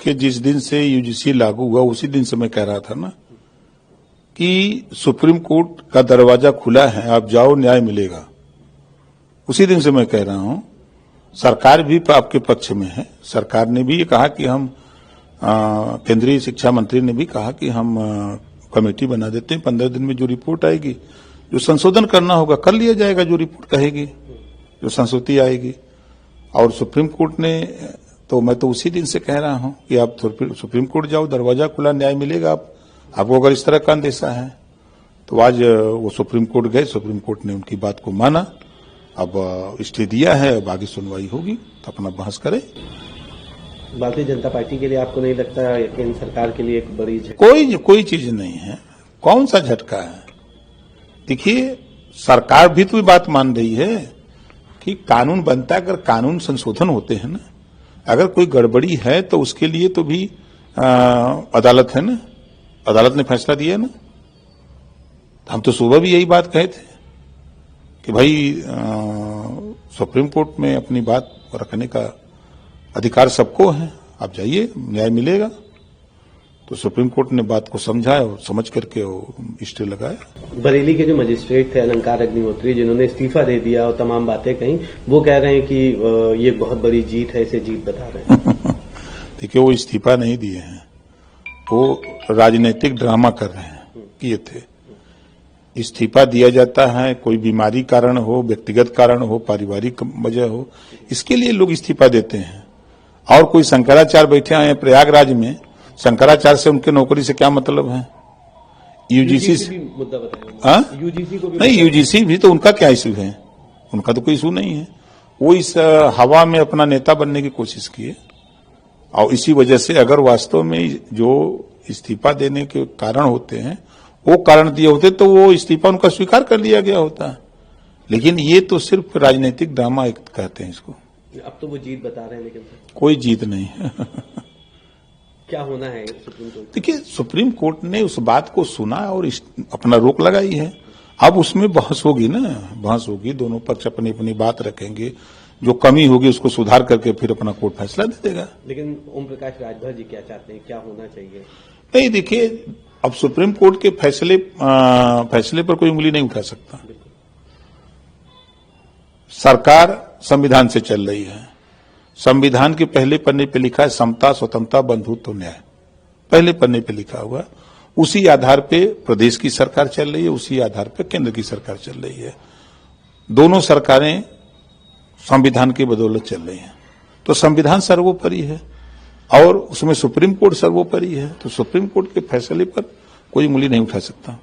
देखिए, जिस दिन से यूजीसी लागू हुआ उसी दिन से मैं कह रहा था ना कि सुप्रीम कोर्ट का दरवाजा खुला है, आप जाओ, न्याय मिलेगा। उसी दिन से मैं कह रहा हूं, सरकार भी आपके पक्ष में है। सरकार ने भी ये कहा कि हम केंद्रीय शिक्षा मंत्री ने भी कहा कि हम कमेटी बना देते हैं, 15 दिन में जो रिपोर्ट आएगी, जो संशोधन करना होगा कर लिया जाएगा, जो रिपोर्ट कहेगी, जो संशोधन आएगी। और सुप्रीम कोर्ट ने, तो मैं तो उसी दिन से कह रहा हूं कि आप सुप्रीम कोर्ट जाओ, दरवाजा खुला, न्याय मिलेगा। आपको अगर इस तरह का अंदेशा है तो आज वो सुप्रीम कोर्ट गए, सुप्रीम कोर्ट ने उनकी बात को माना, अब स्टे दिया है, अब आगे सुनवाई होगी तो अपना बहस करें। भारतीय जनता पार्टी के लिए आपको नहीं लगता केंद्र सरकार के लिए एक बड़ी कोई चीज नहीं है, कौन सा झटका है? देखिए, सरकार भी तो बात मान रही है कि कानून बनता है, अगर कानून संशोधन होते हैं ना, अगर कोई गड़बड़ी है तो उसके लिए तो भी अदालत है ना, अदालत ने फैसला दिया है ना। हम तो सुबह भी यही बात कहे थे कि भाई सुप्रीम कोर्ट में अपनी बात रखने का अधिकार सबको है, आप जाइए, न्याय मिलेगा। तो सुप्रीम कोर्ट ने बात को समझा और समझ करके वो स्टे लगाया। बरेली के जो मजिस्ट्रेट थे अलंकार अग्निहोत्री, जिन्होंने इस्तीफा दे दिया और तमाम बातें कही, वो कह रहे हैं कि ये बहुत बड़ी जीत है, इसे जीत बता रहे हैं। देखिए, वो इस्तीफा नहीं दिए हैं, वो राजनीतिक ड्रामा कर रहे हैं, किए थे। इस्तीफा दिया जाता है कोई बीमारी कारण हो, व्यक्तिगत कारण हो, पारिवारिक वजह हो, इसके लिए लोग इस्तीफा देते हैं। और कोई शंकराचार्य बैठे हैं प्रयागराज में, शंकराचार्य से उनके नौकरी से क्या मतलब है? यूजीसी से मुद्दा बताया, यूजीसी को भी नहीं, यूजीसी भी तो उनका क्या इशू है? उनका तो कोई इशू नहीं है। वो इस हवा में अपना नेता बनने की कोशिश किए और इसी वजह से अगर वास्तव में जो इस्तीफा देने के कारण होते हैं वो कारण दिए होते तो वो इस्तीफा उनका स्वीकार कर लिया गया होता। लेकिन ये तो सिर्फ राजनीतिक ड्रामा कहते हैं इसको। अब तो वो जीत बता रहे हैं, लेकिन कोई जीत नहीं है। क्या होना है सुप्रीम कोर्ट? देखिए, सुप्रीम कोर्ट ने उस बात को सुना और अपना रोक लगाई है। अब उसमें बहस होगी ना, बहस होगी, दोनों पक्ष अपनी अपनी बात रखेंगे, जो कमी होगी उसको सुधार करके फिर अपना कोर्ट फैसला दे देगा। लेकिन ओम प्रकाश राजभर जी क्या चाहते हैं, क्या होना चाहिए? नहीं, देखिए, अब सुप्रीम कोर्ट के फैसले पर कोई उंगली नहीं उठा सकता। सरकार संविधान से चल रही है। संविधान के पहले पन्ने पे लिखा है समता, स्वतंत्रता, बंधुत्व, न्याय, पहले पन्ने पे लिखा हुआ। उसी आधार पे प्रदेश की सरकार चल रही है, उसी आधार पे केंद्र की सरकार चल रही है। दोनों सरकारें संविधान की बदौलत चल रही हैं। तो संविधान सर्वोपरि है और उसमें सुप्रीम कोर्ट सर्वोपरि है। तो सुप्रीम कोर्ट के फैसले पर कोई उंगली नहीं उठा सकता।